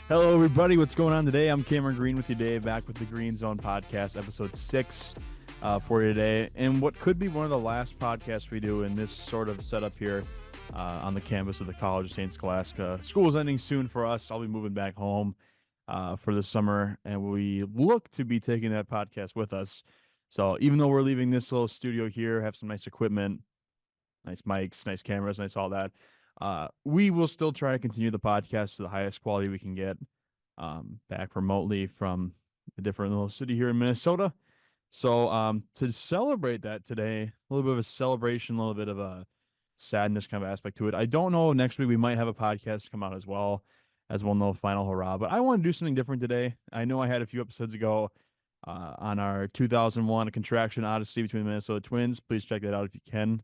Hello, everybody. What's going on today? I'm Cameron Green with you today, back with the Green Zone Podcast, episode 6 for you today. And what could be one of the last podcasts we do in this sort of setup here on the campus of the College of St. Scholastica. School is ending soon for us. I'll be moving back home for the summer, and we look to be taking that podcast with us. So even though we're leaving this little studio here, have some nice equipment, nice mics, nice cameras, nice all that, we will still try to continue the podcast to the highest quality we can get back remotely from a different little city here in Minnesota. So to celebrate that today, a little bit of a celebration, a little bit of a sadness kind of aspect to it. I don't know if next week we might have a podcast come out as well, as we'll know final hurrah. But I want to do something different today. I know I had a few episodes ago on our 2001 Contraction Odyssey between the Minnesota Twins. Please check that out if you can.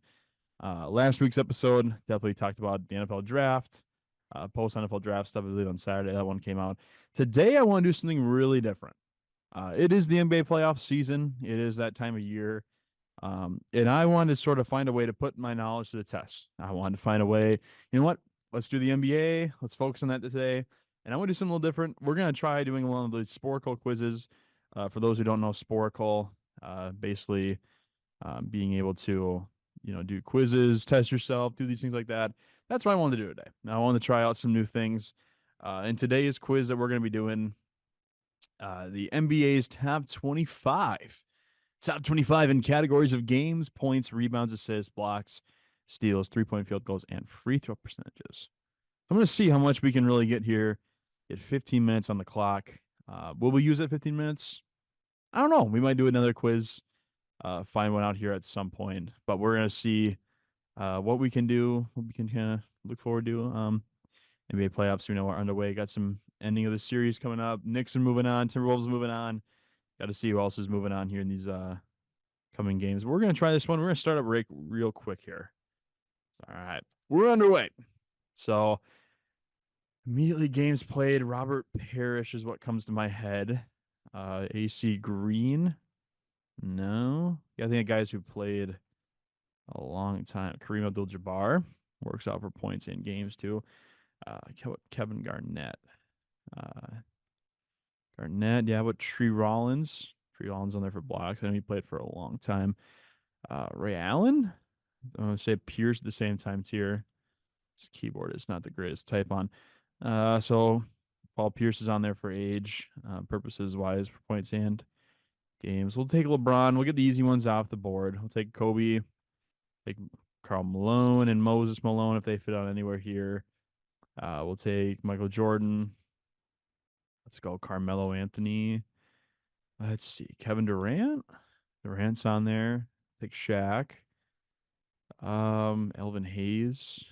Last week's episode definitely talked about the NFL draft, post NFL draft stuff. I believe on Saturday that one came out. Today I want to do something really different. It is the NBA playoff season. It is that time of year. And I wanted to sort of find a way to put my knowledge to the test. I wanted to find a way, you know what? Let's do the NBA. Let's focus on that today. And I want to do something a little different. We're going to try doing one of the Sporacle quizzes. For those who don't know Sporacle, basically being able to, do quizzes, test yourself, do these things like that. That's what I wanted to do today. Now I want to try out some new things. And today's quiz that we're going to be doing, the NBA's top 25. Top 25 in categories of games, points, rebounds, assists, blocks, steals, three-point field goals, and free throw percentages. I'm going to see how much we can really get here. Get 15 minutes on the clock. Will we use that 15 minutes? I don't know. We might do another quiz, find one out here at some point. But we're going to see what we can do, what we can kind of look forward to. NBA playoffs, are underway. Got some ending of the series coming up. Knicks are moving on. Timberwolves moving on. Got to see who else is moving on here in these coming games. But we're going to try this one. We're going to start up real quick here. All right. We're underway. So immediately games played. Robert Parrish is what comes to my head. AC Green. No. Yeah, I think guys who played a long time. Kareem Abdul-Jabbar works out for points in games too. Kevin Garnett. Yeah, but Tree Rollins. Tree Rollins on there for blocks. I know he played for a long time. Ray Allen. I'm going to say Pierce at the same time tier. His keyboard is not the greatest to type on. So Paul Pierce is on there for age purposes wise for points and games. We'll take LeBron. We'll get the easy ones off the board. We'll take Kobe, take Karl Malone and Moses Malone if they fit on anywhere here. We'll take Michael Jordan. Let's go Carmelo Anthony. Let's see. Kevin Durant. Durant's on there. Take Shaq. Elvin Hayes.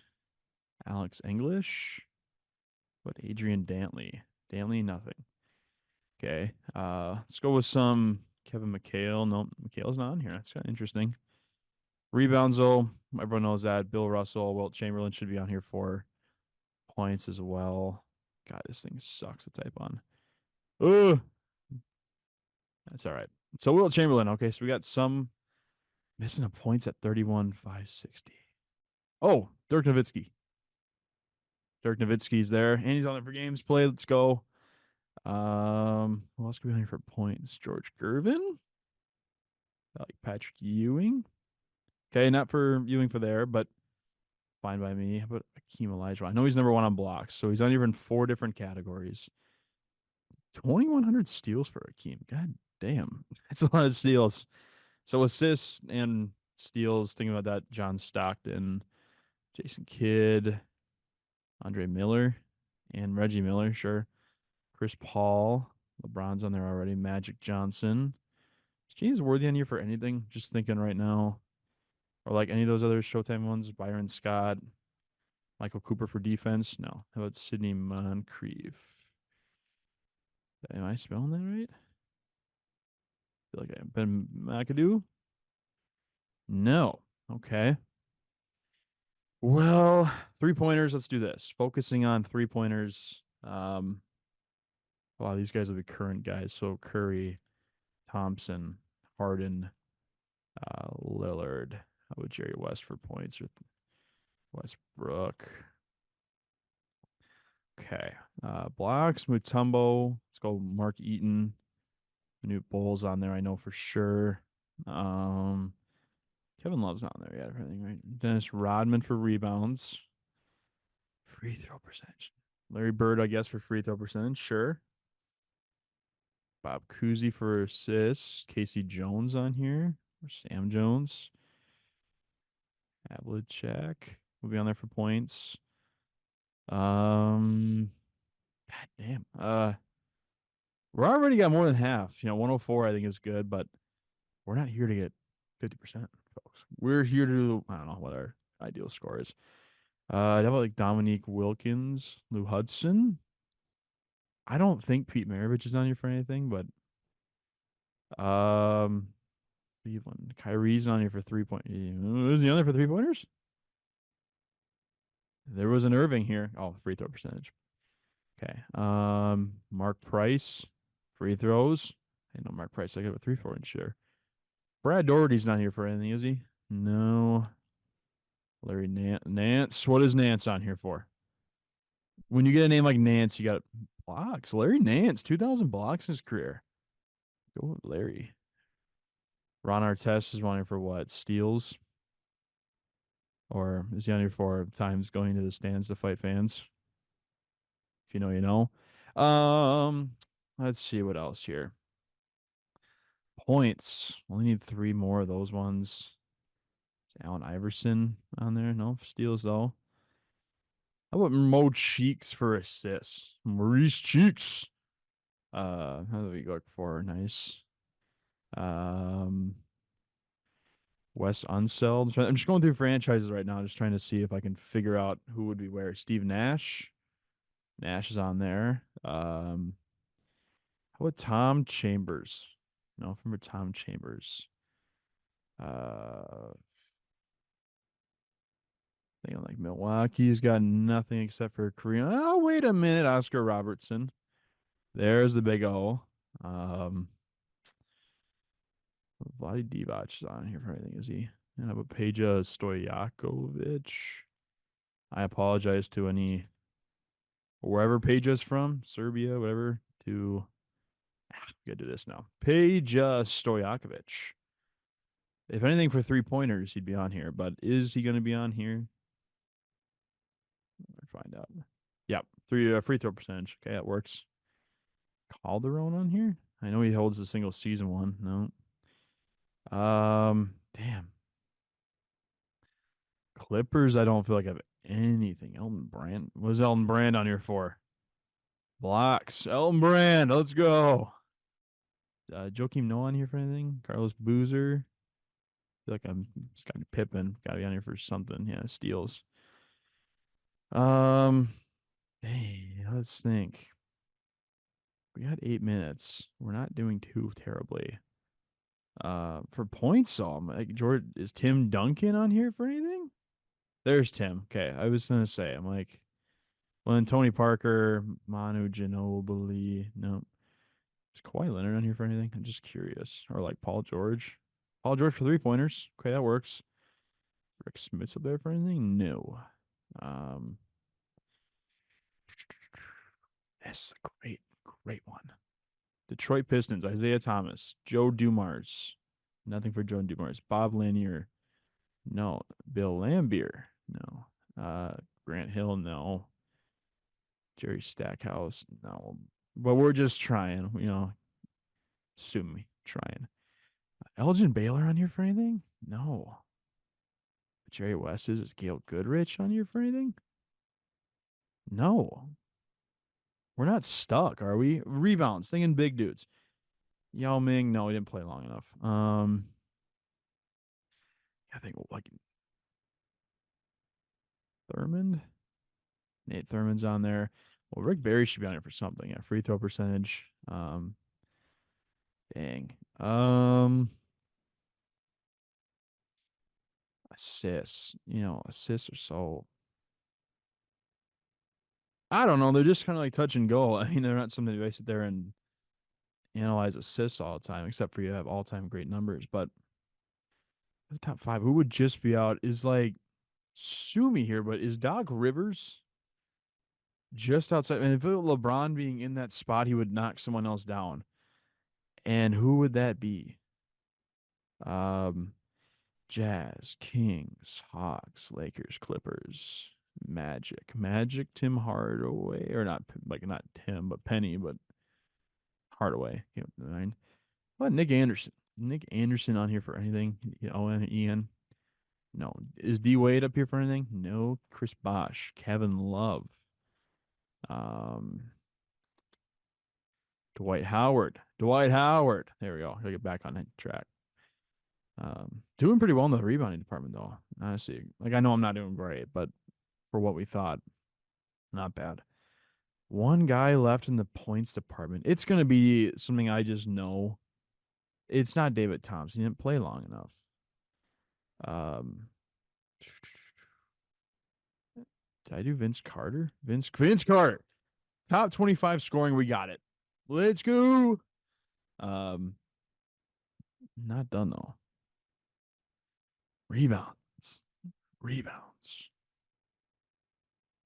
Alex English. What Adrian Dantley? Dantley, nothing. Okay. Let's go with some Kevin McHale. No, McHale's not on here. That's kind of interesting. Rebounds, though. Everyone knows that. Bill Russell, Wilt Chamberlain should be on here for points as well. God, this thing sucks to type on. Ugh. That's all right. So Wilt Chamberlain. Okay, so we got some missing a points at 31,560. Oh, Dirk Nowitzki. Dirk Nowitzki's there, and he's on there for games played. Let's go. Who else could be on here for points? George Gervin. I like Patrick Ewing. Okay, not for Ewing for there, but fine by me. How about Akeem Olajuwon? I know he's number one on blocks, so he's on here in 4 different categories. 2,100 steals for Akeem. God damn, that's a lot of steals. So assists and steals. Thinking about that, John Stockton, Jason Kidd, Andre Miller, and Reggie Miller. Sure. Chris Paul. LeBron's on there already. Magic Johnson. Is James Worthy on here for anything? Just thinking right now. Or like any of those other Showtime ones. Byron Scott. Michael Cooper for defense. No. How about Sidney Moncrief? Am I spelling that right? I feel like I Ben McAdoo? No. Okay. Well, 3-pointers. Let's do this. Focusing on 3-pointers. Wow, these guys will be current guys. So Curry, Thompson, Harden, Lillard. How about Jerry West for points? Or Westbrook. Okay. Blocks, Mutombo. Let's go Mark Eaton. New Bowles on there, I know for sure. Um, Kevin Love's not on there yet, I think, right? Dennis Rodman for rebounds. Free throw percentage. Larry Bird, I guess, for free throw percentage. Sure. Bob Cousy for assists. Casey Jones on here. Or Sam Jones. Havlicek will be on there for points. God damn. We're already got more than half. 104 I think is good, but we're not here to get 50%, folks. We're here to, I don't know what our ideal score is. How about like Dominique Wilkins, Lou Hudson? I don't think Pete Maravich is on here for anything, but um, Cleveland. Kyrie's on here for 3 point. Is he on there for 3 pointers? There was an Irving here. Oh, free throw percentage. Okay. Mark Price, free throws. I know Mark Price. I got a 3-4 inch share. Brad Doherty's not here for anything, is he? No. Larry Nance. What is Nance on here for? When you get a name like Nance, you got blocks. Larry Nance, 2,000 blocks in his career. Go with Larry. Ron Artest is on here for what? Steals? Or is he on here for times going to the stands to fight fans? If you know, you know. Let's see what else here. Points. Only need 3 more of those ones. Is Allen Iverson on there? No. Steals, though. How about Mo Cheeks for assists? Maurice Cheeks. How do we look for? Nice. Um, Wes Unseld. I'm just going through franchises right now, just trying to see if I can figure out who would be where. Steve Nash. Nash is on there. How about Tom Chambers? No, from Tom Chambers. Thinking like Milwaukee's got nothing except for Korean. Oh, wait a minute, Oscar Robertson. There's the big O. Vlade Divac is on here for anything, is he? And how about Peja Stojakovic? I apologize to any wherever Peja's from, Serbia, whatever. We gotta do this now. Peja Stojakovic. If anything, for 3 pointers, he'd be on here. But is he gonna be on here? Let's find out. Yep, free throw percentage. Okay, that works. Calderon on here? I know he holds the single season one. No. Damn. Clippers, I don't feel like I have anything. Elton Brand. What is Elton Brand on here for? Blocks. Elton Brand. Let's go. Joakim Noah on here for anything? Carlos Boozer. I feel like I'm Scottie Pippen. Got to be on here for something. Yeah, steals. Hey, let's think. We got 8 minutes. We're not doing too terribly. For points, so I'm like, George, is Tim Duncan on here for anything? There's Tim. Okay, I was gonna say, I'm like, well, then Tony Parker, Manu Ginobili. No, is Kawhi Leonard on here for anything? I'm just curious. Or like Paul George. Paul George for 3 pointers. Okay, that works. Rick Smith's up there for anything? No. Um, that's a great one. Detroit Pistons, Isaiah Thomas, Joe Dumars. Nothing for Joe Dumars. Bob Lanier. No. Bill Lambier. No. Grant Hill. No. Jerry Stackhouse. No. But we're just trying, sue me. Trying. Elgin Baylor on here for anything? No. Jerry West is Gail Goodrich on here for anything? No. We're not stuck, are we? Rebounds, thinking big dudes. Yao Ming, no, he didn't play long enough. I think like Thurmond. Nate Thurman's on there. Well, Rick Barry should be on here for something. Yeah, free throw percentage. Dang. Assists. Assists are so. I don't know. They're just kind of like touch and go. I mean, they're not something you sit there and analyze assists all the time, except for you have all time great numbers. But the top 5, who would just be out is like, sue me here, but is Doc Rivers? just outside. And if it were LeBron being in that spot, he would knock someone else down. And who would that be? Um, Jazz, Kings, Hawks, Lakers, Clippers, Magic, Tim Hardaway, or not like not Tim, but Penny, but Hardaway. You know, nine. What Nick Anderson? Nick Anderson on here for anything? You know, and Ian. No. Is D Wade up here for anything? No. Chris Bosh, Kevin Love, um, Dwight Howard. Dwight Howard. There we go. Gotta get back on that track. Doing pretty well in the rebounding department though. Honestly, like I know I'm not doing great, but for what we thought, not bad. One guy left in the points department. It's gonna be something I just know. It's not David Thompson. He didn't play long enough. Um, did I do Vince Carter? Vince Carter. Top 25 scoring. We got it. Let's go. Um, not done though. Rebounds. Rebounds.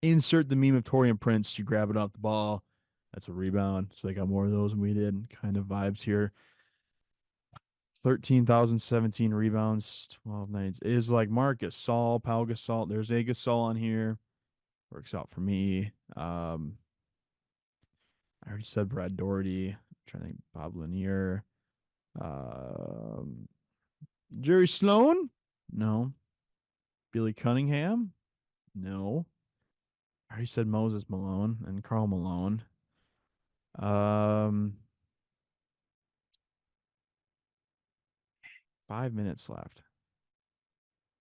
Insert the meme of Torian Prince. You grab it off the ball. That's a rebound. So they got more of those than we did. Kind of vibes here. 13,017 rebounds, 12 nights. Is like Marc Gasol, Pau Gasol. There's a Gasol on here. Works out for me. I already said Brad Doherty. I'm trying to think Bob Lanier. Um, Jerry Sloan? No. Billy Cunningham? No. I already said Moses Malone and Carl Malone. Um, 5 minutes left.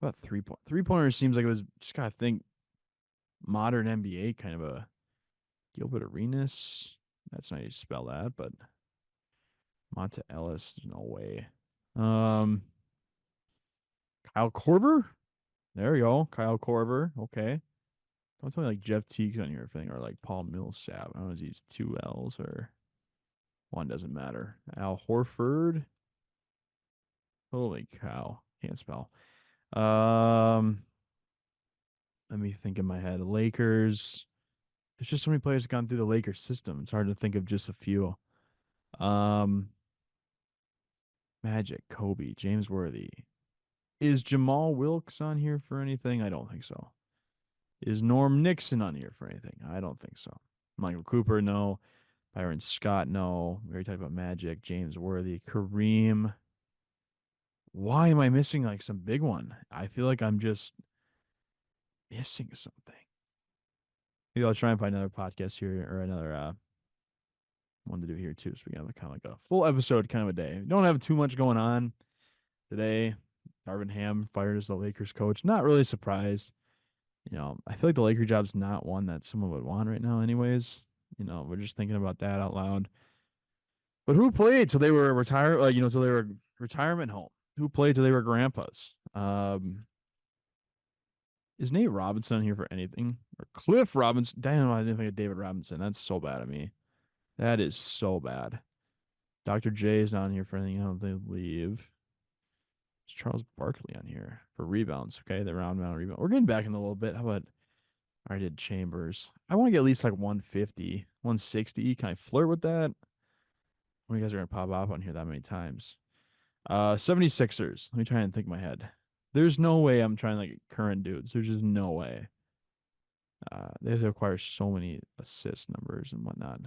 About 3 point. 3 pointers seems like it was just gotta think modern NBA kind of a Gilbert Arenas. That's not how you spell that, but Monta Ellis, there's no way. Um, Kyle Korver? There you go. Kyle Korver. Okay. Don't tell me like Jeff Teague's on your thing or like Paul Millsap. I don't know if he's two L's or one doesn't matter. Al Horford. Holy cow. Can't spell. Um, Let me think in my head. Lakers. There's just so many players gone through the Lakers system. It's hard to think of just a few. Um, Magic, Kobe, James Worthy. Is Jamal Wilkes on here for anything? I don't think so. Is Norm Nixon on here for anything? I don't think so. Michael Cooper, no. Byron Scott, no. We already talked about Magic, James Worthy, Kareem. Why am I missing like some big one? I feel like I'm just missing something. Maybe I'll try and find another podcast here or another one to do here too. So we can have a kind of like a full episode kind of a day. We don't have too much going on today. Darvin Ham fired as the Lakers coach. Not really surprised. You know, I feel like the Laker job's not one that someone would want right now, anyways. You know, we're just thinking about that out loud. But who played till they were retired? Till they were retirement home. Who played till they were grandpas? Is Nate Robinson here for anything? Or Cliff Robinson? Damn, I didn't think of David Robinson. That's so bad of me. That is so bad. Dr. J is not on here for anything. I don't think they leave. Is Charles Barkley on here for rebounds? Okay, the round mound rebound. We're getting back in a little bit. How about I did Chambers? I want to get at least like 150, 160. Can I flirt with that? When you guys are gonna pop off on here that many times? 76ers. Let me try and think in my head. There's no way I'm trying like current dudes. There's just no way. They have to acquire so many assist numbers and whatnot.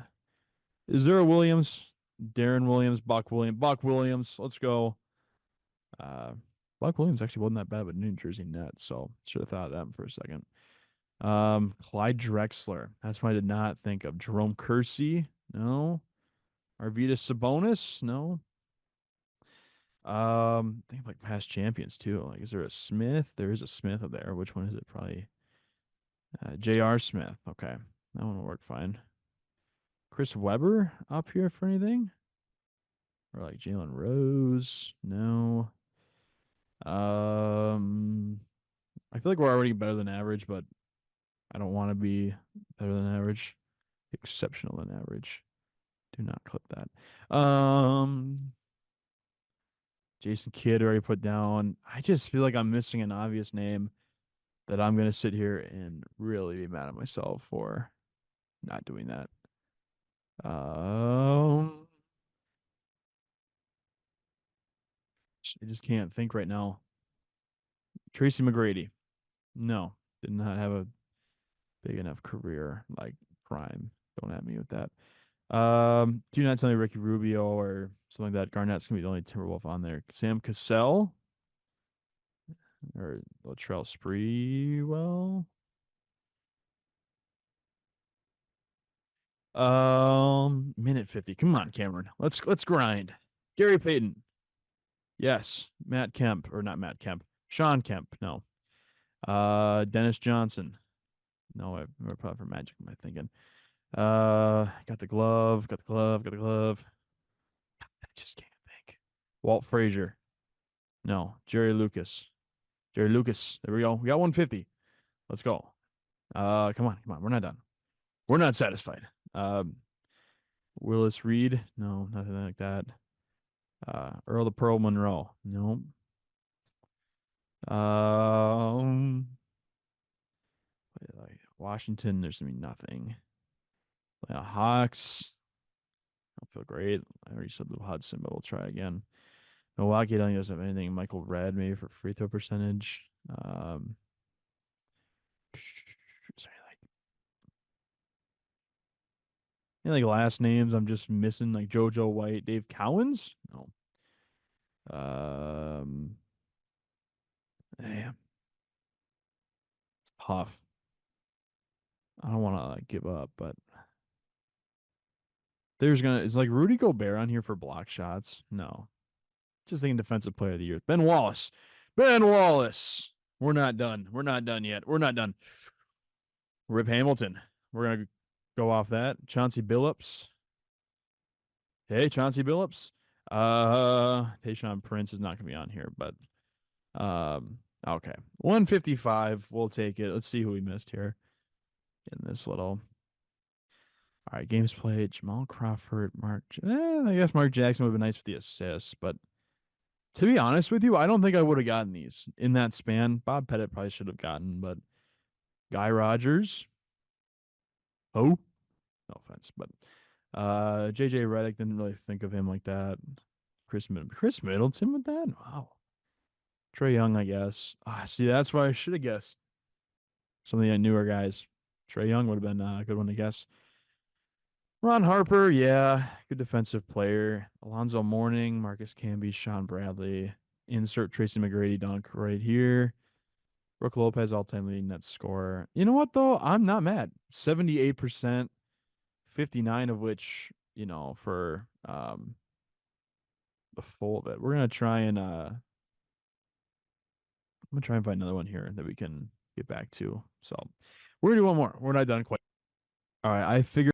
Is there a Williams? Darren Williams, Buck Williams, Buck Williams. Let's go. Uh, Buck Williams actually wasn't that bad with New Jersey Nets, so should have thought of them for a second. Clyde Drexler. That's what I did not think of. Jerome Kersey. No. Arvydas Sabonis. No. Think of like past champions too. Like, is there a Smith? There is a Smith up there. Which one is it? Probably J.R. Smith. Okay, that one will work fine. Chris Webber up here for anything? Or like Jalen Rose? No. I feel like we're already better than average, but I don't want to be better than average. Exceptional than average. Do not clip that. Jason Kidd already put down. I just feel like I'm missing an obvious name that I'm gonna sit here and really be mad at myself for. Not doing that. Um, I just can't think right now. Tracy McGrady. No, did not have a big enough career like prime. Don't have me with that. Do not tell me Ricky Rubio or something like that. Garnett's gonna be the only Timberwolf on there. Sam Cassell or Latrell Sprewell. Minute 50. Come on, Cameron. Let's grind. Gary Payton. Yes. Matt Kemp or not Matt Kemp. Sean Kemp. No. Dennis Johnson. No, I'm probably for Magic. Am I thinking? Got the glove. Got the glove. Got the glove. I just can't think. Walt Frazier. No. Jerry Lucas. Jerry Lucas. There we go. We got 150. Let's go. Come on, come on. We're not done. We're not satisfied. Willis Reed. No, nothing like that. Earl the Pearl Monroe. Nope. Like Washington, there's gonna be nothing. Hawks. I don't feel great. I already said Lou Hudson, but we'll try again. Milwaukee don't have anything. Michael Redd maybe for free throw percentage. Sorry, like last names, I'm just missing like JoJo White, Dave Cowens. No. Damn, it's tough. I don't want to like give up, but is like Rudy Gobert on here for block shots? No. Just thinking defensive player of the year. Ben Wallace. Ben Wallace. We're not done. We're not done yet. We're not done. Rip Hamilton. We're gonna go off that. Chauncey Billups. Hey, Chauncey Billups. Tayshaun Prince is not gonna be on here, but okay. 155. We'll take it. Let's see who we missed here in this little. All right, games played. Jamal Crawford, I guess Mark Jackson would have been nice for the assists, but to be honest with you, I don't think I would have gotten these in that span. Bob Pettit probably should have gotten, but Guy Rogers. Oh, no offense, but JJ Redick didn't really think of him like that. Chris Middleton with that? Wow. Trae Young, I guess. See, that's why I should have guessed. Some of the newer guys. Trae Young would have been a good one to guess. Ron Harper, yeah, good defensive player. Alonzo Mourning, Marcus Camby, Sean Bradley. Insert Tracy McGrady dunk right here. Brooke Lopez, all-time leading net scorer. You know what, though? I'm not mad. 78%, 59 of which, for the full of it. We're going to try and I'm going to try and find another one here that we can get back to. So we're going to do one more. We're not done quite. All right, I figured.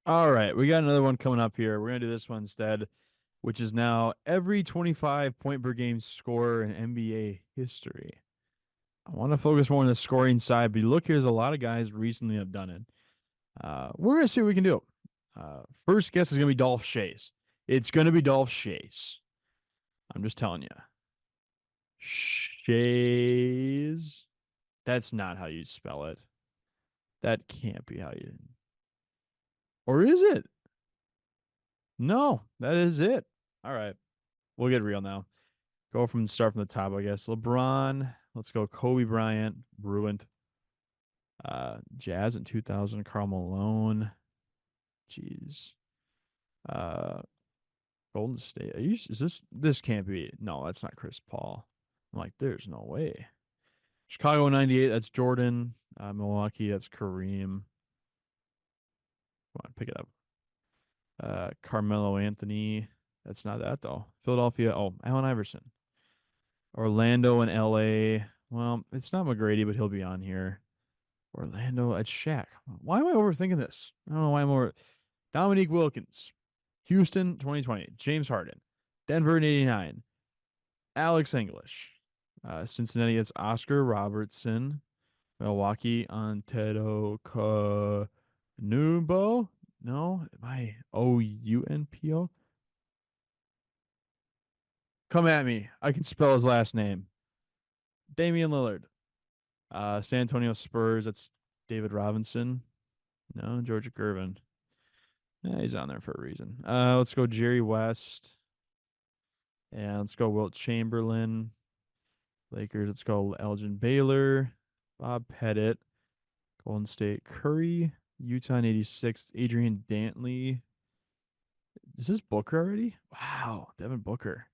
All right, we got another one coming up here. We're going to do this one instead, which is now every 25 point per game scorer in NBA history. I want to focus more on the scoring side, but look, here's a lot of guys recently have done it. We're going to see what we can do. First guess is gonna be Dolph Chase. It's gonna be Dolph Chase. I'm just telling you. Shays. That's not how you spell it. That can't be how you. Or is it? No, that is it. All right. We'll get real now. Start from the top, I guess. LeBron. Let's go. Kobe Bryant. Bruin. Jazz in 2000. Karl Malone. Jeez. Uh, Golden State. Is this can't be. No, that's not Chris Paul. I'm like, there's no way. Chicago 98, that's Jordan. Milwaukee, that's Kareem. Come on, pick it up. Carmelo Anthony. That's not that though. Philadelphia, Allen Iverson. Orlando and LA. Well, it's not McGrady, but he'll be on here. Orlando, it's Shaq. Why am I overthinking this? I don't know why I'm over. Dominique Wilkins. Houston, 2020. James Harden. Denver in 89. Alex English. Cincinnati, it's Oscar Robertson. Milwaukee, Antetokounmpo. No, my Ounpo. Come at me. I can spell his last name. Damian Lillard. San Antonio Spurs. That's David Robinson. No, Georgia Gervin. Yeah, he's on there for a reason. Let's go Jerry West. And let's go Wilt Chamberlain. Lakers. Let's go Elgin Baylor. Bob Pettit. Golden State Curry. Utah in 86. Adrian Dantley. Is this Booker already? Wow, Devin Booker.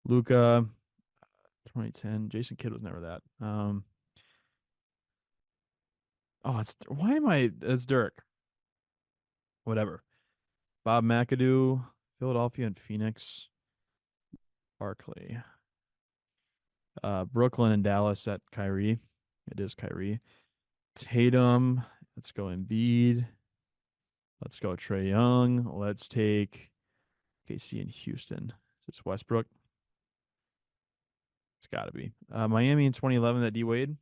Luca, 2010. Jason Kidd was never that. It's Dirk. Whatever. Bob McAdoo, Philadelphia and Phoenix. Barkley. Brooklyn and Dallas at Kyrie. It is Kyrie. Tatum. Let's go Embiid. Let's go Trae Young. Let's take KC in Houston. Is this Westbrook? It's got to be. Miami in 2011, that D Wade.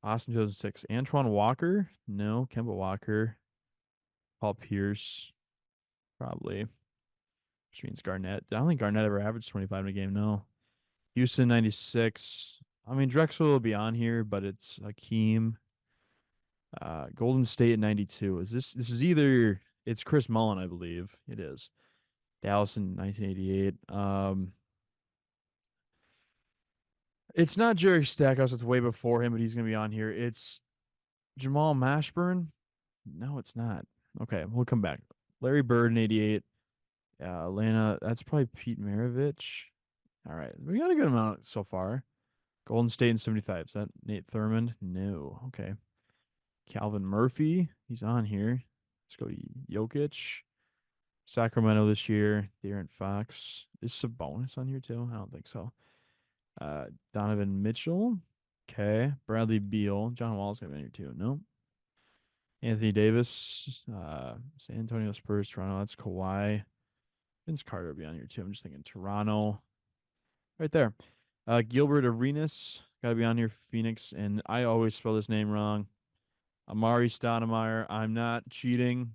Austin 2006. Antoine Walker? No. Kemba Walker. Paul Pierce? Probably. Which means Garnett. I don't think Garnett ever averaged 25 in a game. No. Houston 96. I mean, Drexel will be on here, but it's Hakeem. Golden State in 92. This is either it's Chris Mullin, I believe. It is. Dallas in 1988. It's not Jerry Stackhouse. It's way before him, but he's gonna be on here. It's Jamal Mashburn. No, it's not. Okay, we'll come back. Larry Bird in 88. Atlanta. That's probably Pete Maravich. All right, we got a good amount so far. Golden State in 75. Is that Nate Thurmond? No. Okay. Calvin Murphy. He's on here. Let's go Jokic. Sacramento this year. De'Aaron Fox. Is Sabonis on here too? I don't think so. Donovan Mitchell. Okay. Bradley Beal. John Wall's gonna be on here too. No. Anthony Davis. San Antonio Spurs. Toronto. That's Kawhi. Vince Carter will be on here too. I'm just thinking Toronto. Right there. Gilbert Arenas. Gotta be on here. Phoenix. And I always spell this name wrong. Amari Stoudemire. I'm not cheating.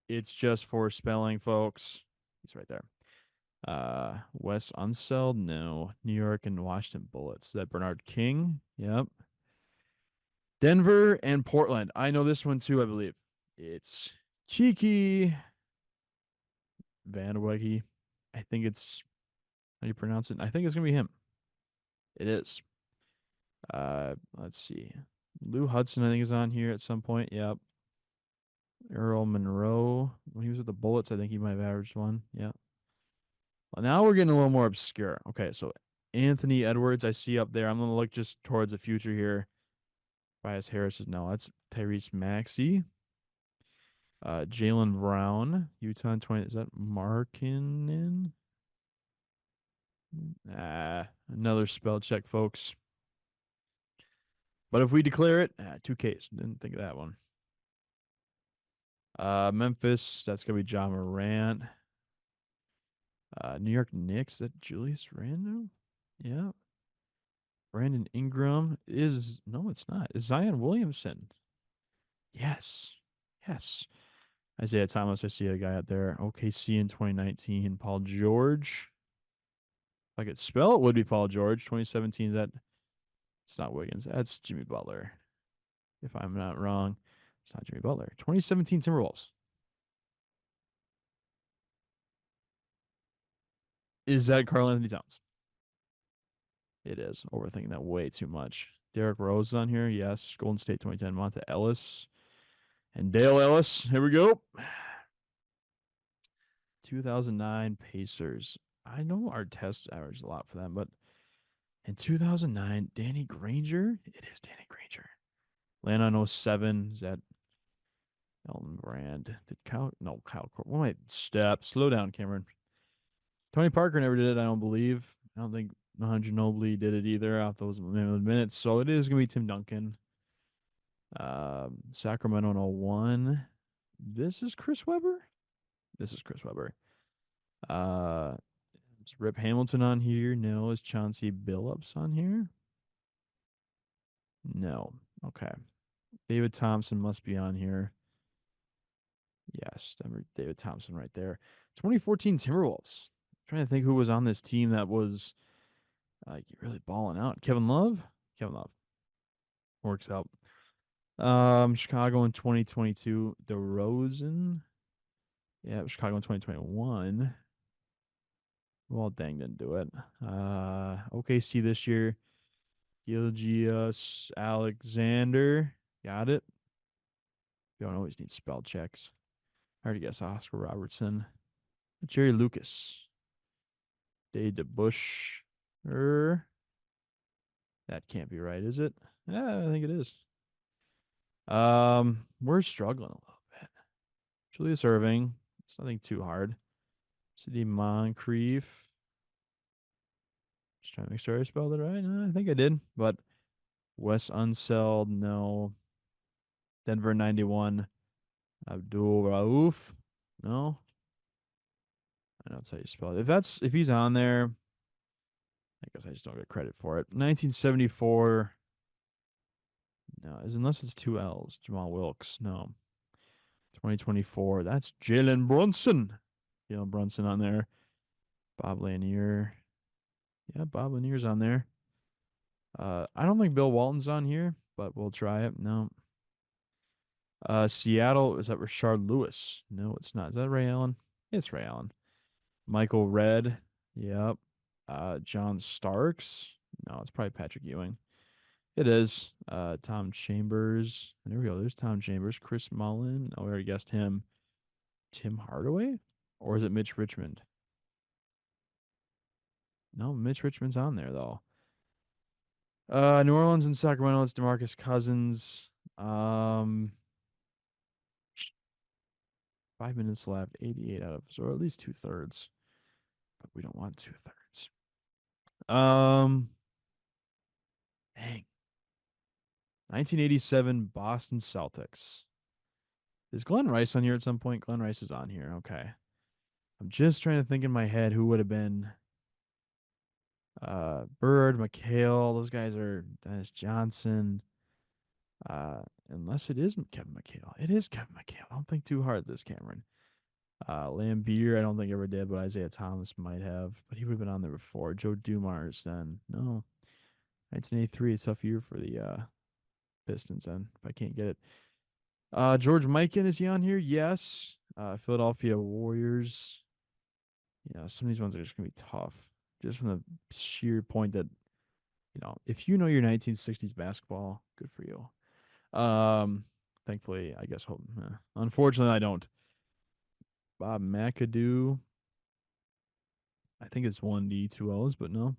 It's just for spelling, folks. He's right there. Wes Unseld? No. New York and Washington Bullets. Is that Bernard King? Yep. Denver and Portland. I know this one too, I believe. It's Cheeky Van Weghe. I think it's how do you pronounce it? I think it's gonna be him. It is. Let's see. Lou Hudson, I think, is on here at some point. Yep. Earl Monroe. When he was with the Bullets, I think he might have averaged one. Yeah. Well, now we're getting a little more obscure. Okay, so Anthony Edwards, I see up there. I'm gonna look just towards the future here. Bias Harris is no, that's Tyrese Maxey. Jaylen Brown, Utah 20. Is that Markinen? Another spell check, folks. But if we declare it, 2Ks. Didn't think of that one. Memphis, that's gonna be John Morant. New York Knicks, is that Julius Randle? Yeah. Brandon Ingram no, it's not. It's Zion Williamson. Yes. Yes. Isaiah Thomas, I see a guy out there. OKC in 2019. Paul George. If I could spell it, would be Paul George. 2017, is that? It's not Wiggins. That's Jimmy Butler. If I'm not wrong, it's not Jimmy Butler. 2017 Timberwolves. Is that Karl Anthony Towns? It is. Overthinking that way too much. Derrick Rose is on here. Yes. Golden State 2010. Monta Ellis and Dale Ellis. Here we go. 2009 Pacers. I know our test averaged a lot for them, but in 2009, Danny Granger. It is Danny Granger. Atlanta in 07. Is that Elton Brand? Did Kyle? No, Kyle. What am I? Slow down, Cameron. Tony Parker never did it, I don't believe. I don't think 100 Ginobili did it either out those minutes. So it is going to be Tim Duncan. Sacramento in 01. This is Chris Webber. This is Chris Webber. Is Rip Hamilton on here? No. Is Chauncey Billups on here? No. Okay. David Thompson must be on here. Yes, David Thompson right there. 2014 Timberwolves. I'm trying to think who was on this team that was really balling out. Kevin Love? Kevin Love. Works out. Chicago in 2022. DeRozan. Yeah, Chicago in 2021. Well, dang, didn't do it. OKC this year. Gilgeous Alexander. Got it. You don't always need spell checks. I already guess Oscar Robertson. Jerry Lucas. Dave DeBush. That can't be right, is it? Yeah, I think it is. We're struggling a little bit. Julius Irving. It's nothing too hard. Sidney Moncrief. Just trying to make sure I spelled it right. No, I think I did. But Wes Unseld, no. Denver 91. Abdul Rauf. No. I know that's how you spell it. If he's on there, I guess I just don't get credit for it. 1974. No, unless it's two L's. Jamal Wilkes. No. 2024. That's Jalen Brunson. Jalen Brunson on there. Bob Lanier. Yeah, Bob Lanier's on there. I don't think Bill Walton's on here, but we'll try it. No. Seattle, is that Rashard Lewis? No, it's not. Is that Ray Allen? It's Ray Allen. Michael Redd. Yep. John Starks. No, it's probably Patrick Ewing. It is. Tom Chambers. There we go. There's Tom Chambers. Chris Mullen. Oh, we already guessed him. Tim Hardaway? Or is it Mitch Richmond? No, Mitch Richmond's on there, though. New Orleans and Sacramento, it's DeMarcus Cousins. 5 minutes left, 88 out of, or at least 2/3. But we don't want 2/3. Dang. 1987 Boston Celtics. Is Glenn Rice on here at some point? Glenn Rice is on here. Okay. I'm just trying to think in my head who would have been Bird, McHale. Those guys are Dennis Johnson. Unless it isn't Kevin McHale. It is Kevin McHale. Don't think too hard this, Cameron. Lambeer, I don't think ever did, but Isaiah Thomas might have. But he would have been on there before. Joe Dumars then. No. 1983, a tough year for the Pistons then, if I can't get it. George Mikan, is he on here? Yes. Philadelphia Warriors. Yeah, some of these ones are just going to be tough. Just from the sheer point that, if you know your 1960s basketball, good for you. Thankfully, I guess, unfortunately, I don't. Bob McAdoo. I think it's 1D, 2 O's, but no.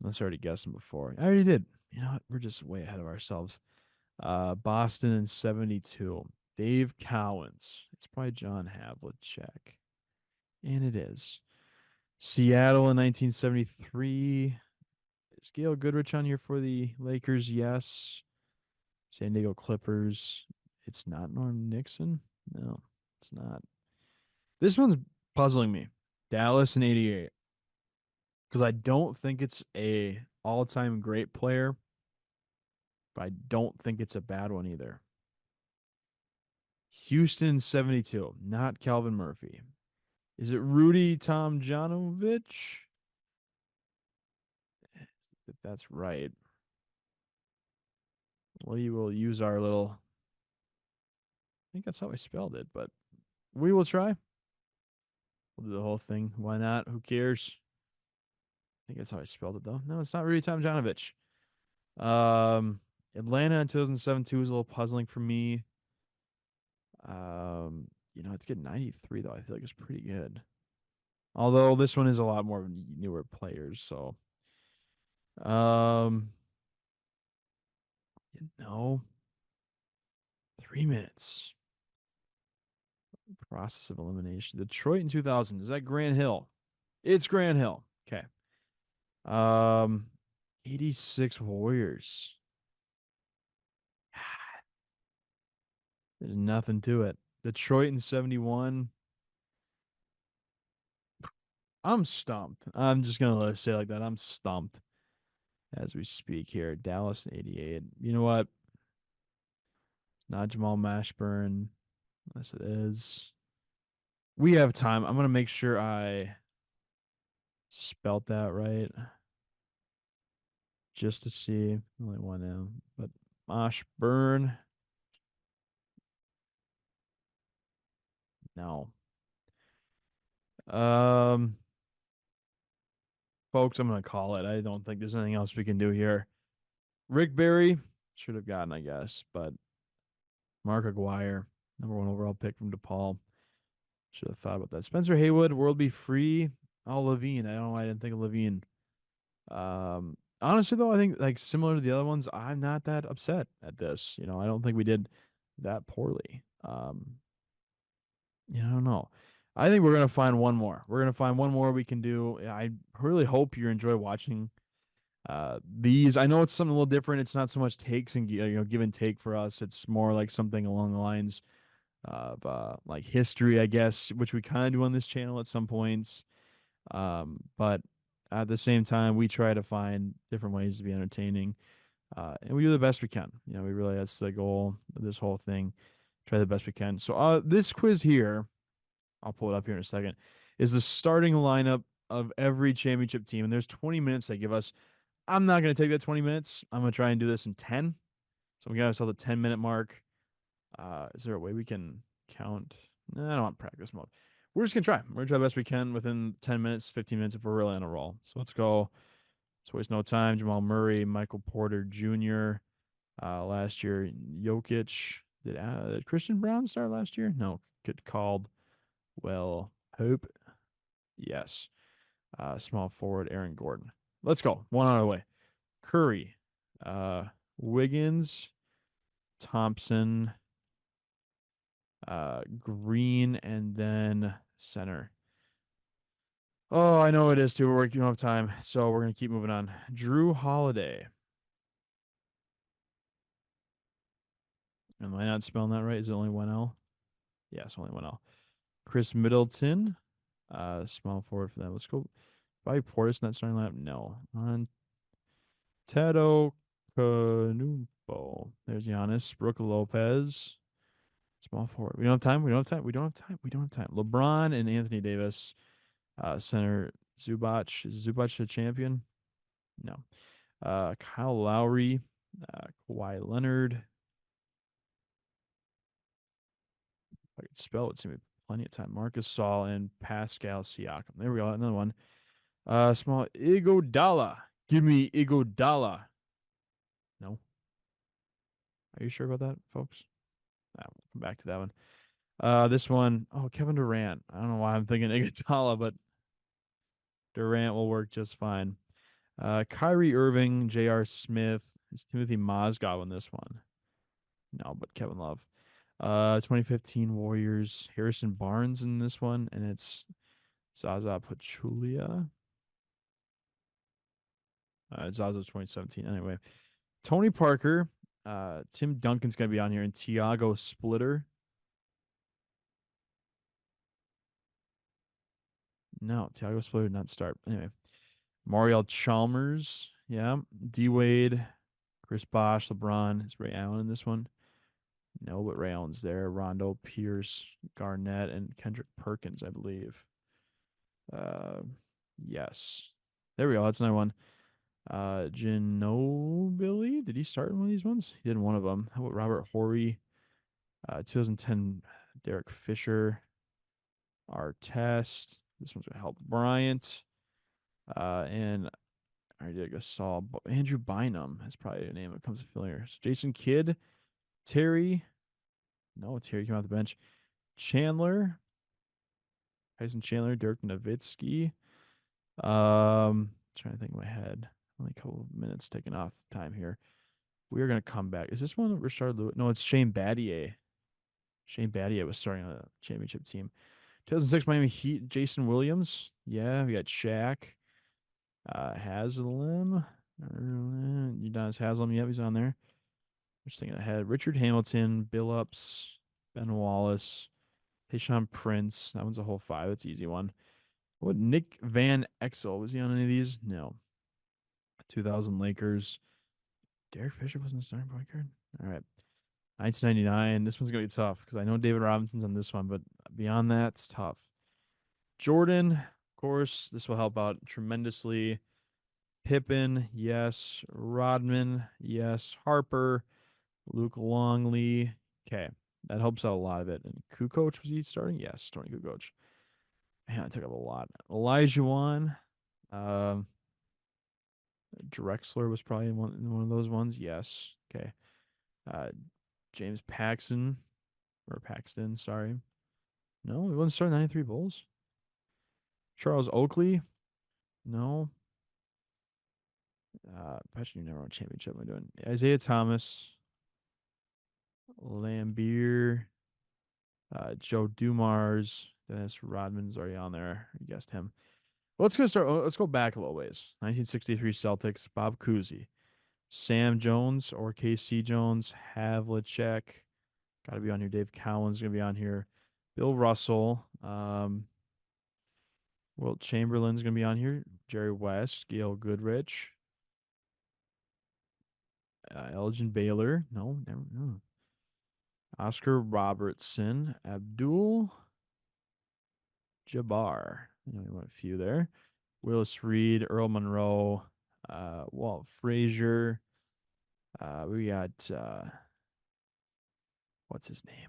Unless I already guessed him before. I already did. You know what? We're just way ahead of ourselves. Boston in 72. Dave Cowens. It's probably John Havlicek. And it is. Seattle in 1973. Is Gail Goodrich on here for the Lakers? Yes. San Diego Clippers. It's not Norm Nixon? No, it's not. This one's puzzling me. Dallas in 88. Because I don't think it's a all-time great player, but I don't think it's a bad one either. Houston 72, not Calvin Murphy. Is it Rudy Tomjanovich? If that's right, we will use our little. I think that's how I spelled it, but we will try. We'll do the whole thing. Why not? Who cares? I think that's how I spelled it, though. No, it's not Rudy Tomjanovich. Um, Atlanta in 2007 was a little puzzling for me. It's getting 93 though. I feel like it's pretty good. Although this one is a lot more newer players, so um, 3 minutes. Process of elimination. Detroit in 2000. Is that Grant Hill? It's Grant Hill. Okay. Um, 86 Warriors. There's nothing to it. Detroit in 71. I'm stumped. I'm just gonna let it say it like that. I'm stumped as we speak here. Dallas in 88. You know what? It's not Jamal Mashburn. Yes, it is. We have time. I'm gonna make sure I spelt that right, just to see. Only one M, but Mashburn. No. Um, Folks, I'm gonna call it. I don't think there's anything else we can do here. Rick Barry should have gotten, I guess, but Mark Aguirre, #1 overall pick from DePaul. Should have thought about that. Spencer Haywood, World Be Free. Oh, Levine. I don't know why I didn't think of Levine. Honestly though, I think like similar to the other ones, I'm not that upset at this. I don't think we did that poorly. I don't know. I think we're gonna find one more. We're gonna find one more we can do. I really hope you enjoy watching these. I know it's something a little different. It's not so much takes and give and take for us. It's more like something along the lines of like history, I guess, which we kind of do on this channel at some points. But at the same time, we try to find different ways to be entertaining, and we do the best we can. We really that's the goal of this whole thing. Try the best we can. So this quiz here, I'll pull it up here in a second, is the starting lineup of every championship team, and there's 20 minutes they give us. I'm not going to take that 20 minutes. I'm going to try and do this in 10. So we got ourselves a 10-minute mark. Is there a way we can count? No, I don't want practice mode. We're just going to try. We're going to try the best we can within 10 minutes, 15 minutes if we're really on a roll. So let's go. Let's waste no time. Jamal Murray, Michael Porter Jr. Last year, Jokic. Did Christian Brown start last year? No. Good called. Well, Hope. Yes. Small forward, Aaron Gordon. Let's go. One out of the way. Curry, Wiggins, Thompson, Green, and then center. Oh, I know it is too. We're working off time, so we're gonna keep moving on. Drew Holiday. Am I not spelling that right? Is it only one L? Yes, only one L. Chris Middleton, small forward for them. Let's go. Bobby Portis not starting lineup. No. On Teto Canumbo. There's Giannis. Brooke Lopez. Small forward. We don't have time. We don't have time. We don't have time. We don't have time. LeBron and Anthony Davis. Center Zubac. Is Zubac the champion? No. Kyle Lowry. Kawhi Leonard. If I could spell it, seems plenty of time. Marcus Saul and Pascal Siakam. There we go. Another one. Small Iguodala. Give me Iguodala. No. Are you sure about that, folks? We'll come back to that one. This one, oh, Kevin Durant. I don't know why I'm thinking Iguodala, but Durant will work just fine. Kyrie Irving, J.R. Smith. Is Timothy Mozgov in this one? No, but Kevin Love. 2015 Warriors. Harrison Barnes in this one, and it's Zaza Pachulia. Zaza's 2017. Anyway, Tony Parker. Tim Duncan's gonna be on here, and Tiago Splitter. No, Tiago Splitter did not start. Anyway, Mariel Chalmers. Yeah. D Wade, Chris Bosh, LeBron. Is Ray Allen in this one? No, but Ray Allen's there. Rondo, Pierce, Garnett, and Kendrick Perkins, I believe. Uh, yes. There we go. That's another one. Ginobili. Did he start in one of these ones? He did one of them. How about Robert Horry? 2010, Derek Fisher. Artest. This one's gonna help Bryant. And I did Gasol. Andrew Bynum. That's probably a name that comes familiar. So Jason Kidd. Terry. No, Terry came off the bench. Chandler. Tyson Chandler. Dirk Nowitzki. Trying to think in my head. Only a couple of minutes taking off time here. We are gonna come back. Is this one Richard Lewis? No, it's Shane Battier. Shane Battier was starting on a championship team. 2006 Miami Heat. Jason Williams. Yeah, we got Shaq. Haslam. Udonis Haslam. Yep, he's on there. Just thinking ahead. Richard Hamilton. Billups. Ben Wallace. Tayshaun Prince. That one's a whole five. That's an easy one. What Nick Van Exel? Was he on any of these? No. 2000 Lakers. Derek Fisher wasn't a starting point guard. All right. 1999. This one's going to be tough because I know David Robinson's on this one, but beyond that, it's tough. Jordan, of course, this will help out tremendously. Pippen, yes. Rodman, yes. Harper, Luke Longley. Okay. That helps out a lot of it. And Kukoc, was he starting? Yes, Tony Kukoc. Man, I took up a lot. Elijah Wan. Drexler was probably in one of those ones. Yes. Okay. James Paxton. Or Paxton, sorry. No, he wasn't starting 93 Bulls. Charles Oakley. No. Actually, never won a championship. Am I doing Isaiah Thomas, Lambeer, Joe Dumars, Dennis Rodman's already on there. You guessed him. Well, let's go start. Let's go back a little ways. 1963 Celtics. Bob Cousy, Sam Jones or KC Jones, Havlicek. Got to be on here. Dave Cowan's gonna be on here. Bill Russell. Wilt Chamberlain's gonna be on here. Jerry West, Gail Goodrich. Elgin Baylor. No, never. No. Oscar Robertson. Abdul Jabbar. You know, we want a few there. Willis Reed. Earl Monroe. Walt Frazier. We got what's his name?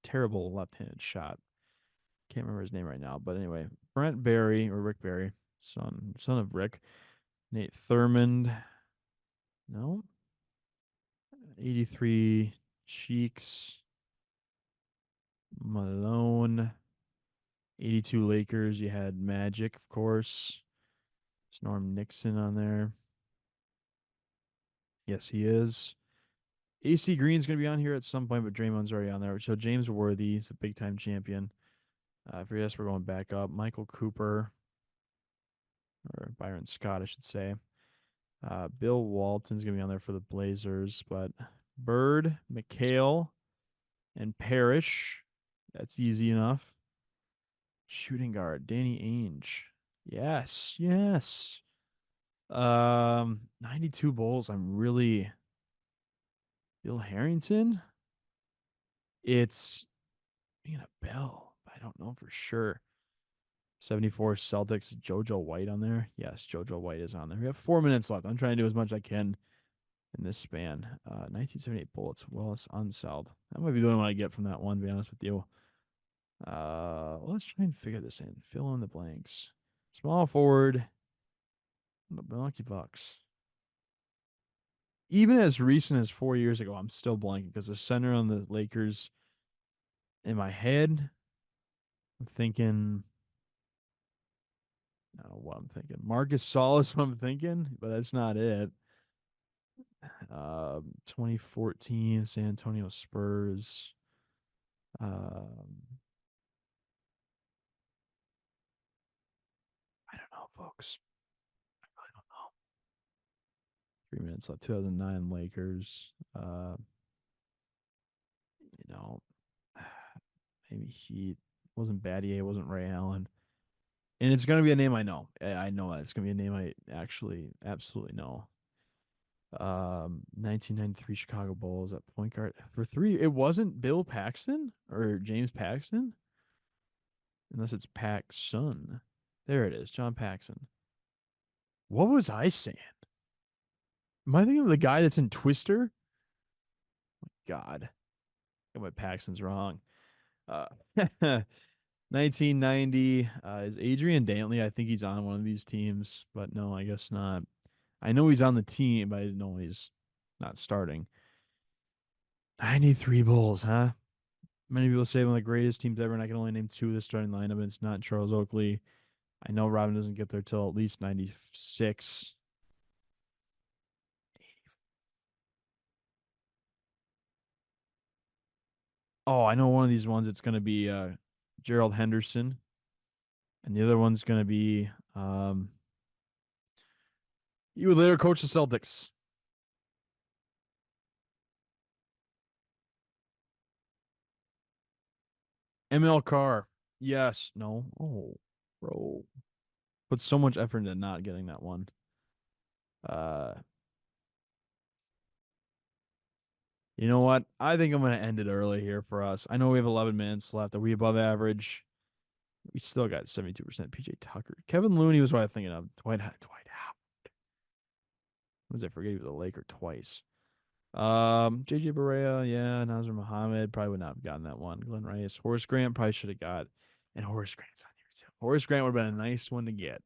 Terrible left-handed shot. Can't remember his name right now, but anyway, Brent Barry or Rick Barry, son of Rick. Nate Thurmond. No. 83 Cheeks. Malone. 82 Lakers. You had Magic, of course. Is Norm Nixon on there? Yes, he is. AC Green's going to be on here at some point, but Draymond's already on there. So James Worthy is a big-time champion. For yes, we're going back up. Michael Cooper, or Byron Scott, I should say. Bill Walton's going to be on there for the Blazers, but Bird, McHale, and Parrish. That's easy enough. Shooting guard, Danny Ainge. Yes, yes. 92 Bulls. I'm really Bill Harrington. It's being a Bell, but I don't know for sure. 74 Celtics, JoJo White on there. Yes, JoJo White is on there. We have 4 minutes left. I'm trying to do as much as I can in this span. 1978 Bullets, Willis Unseld. That might be the only one I get from that one, to be honest with you. Well, let's try and figure this in. Fill in the blanks. Small forward. The Milwaukee Bucks. Even as recent as 4 years ago, I'm still blanking because the center on the Lakers in my head, I'm thinking, I don't know what I'm thinking. Marcus Gasol is what I'm thinking, but that's not it. 2014 San Antonio Spurs. I don't know, folks. I really don't know. 3 minutes left. 2009 Lakers. You know, maybe Heat. Wasn't Battier. Wasn't Ray Allen. And it's going to be a name I know. I know that. It's going to be a name I actually absolutely know. 1993 Chicago Bulls at point guard for three. It wasn't Bill Paxton or James Paxton, unless it's Paxson. There it is, John Paxson. What was I saying? Am I thinking of the guy that's in Twister? God, I got my Paxton's wrong. Uh, 1990 is Adrian Dantley. I think he's on one of these teams, but no, I guess not. I know he's on the team, but I didn't know he's not starting. 93 Bulls, huh? Many people say one of the greatest teams ever, and I can only name two of the starting lineup, and it's not Charles Oakley. I know Robin doesn't get there till at least 96. Oh, I know one of these ones. It's going to be Gerald Henderson, and the other one's going to be he would later coach the Celtics. ML Carr. Yes. No. Oh, bro. Put so much effort into not getting that one. Uh, you know what? I think I'm going to end it early here for us. I know we have 11 minutes left. Are we above average? We still got 72% PJ Tucker. Kevin Looney was what I was thinking of. Dwight Howard. What was I forget? He was a Laker twice. JJ Barea, yeah, Nazar Muhammad probably would not have gotten that one. Glenn Rice, Horace Grant probably should have got, and Horace Grant's on here too. Horace Grant would have been a nice one to get,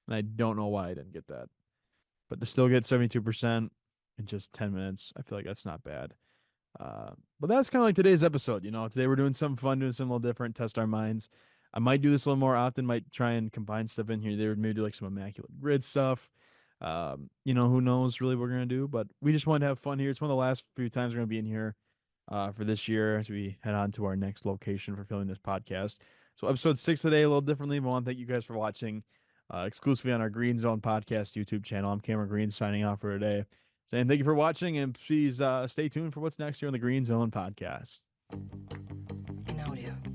and I don't know why I didn't get that. But to still get 72% in just 10 minutes, I feel like that's not bad. But that's kind of like today's episode. You know, today we're doing something fun, doing something a little different, test our minds. I might do this a little more often. Might try and combine stuff in here. There, maybe do like some immaculate grid stuff. You know, who knows really what we're gonna do, but we just wanted to have fun here. It's one of the last few times we're gonna be in here for this year as we head on to our next location for filming this podcast. So episode 6 today, a little differently. But I want to thank you guys for watching exclusively on our Green Zone Podcast YouTube channel. I'm Cameron Green signing off for today. Saying thank you for watching, and please stay tuned for what's next here on the Green Zone Podcast. In audio.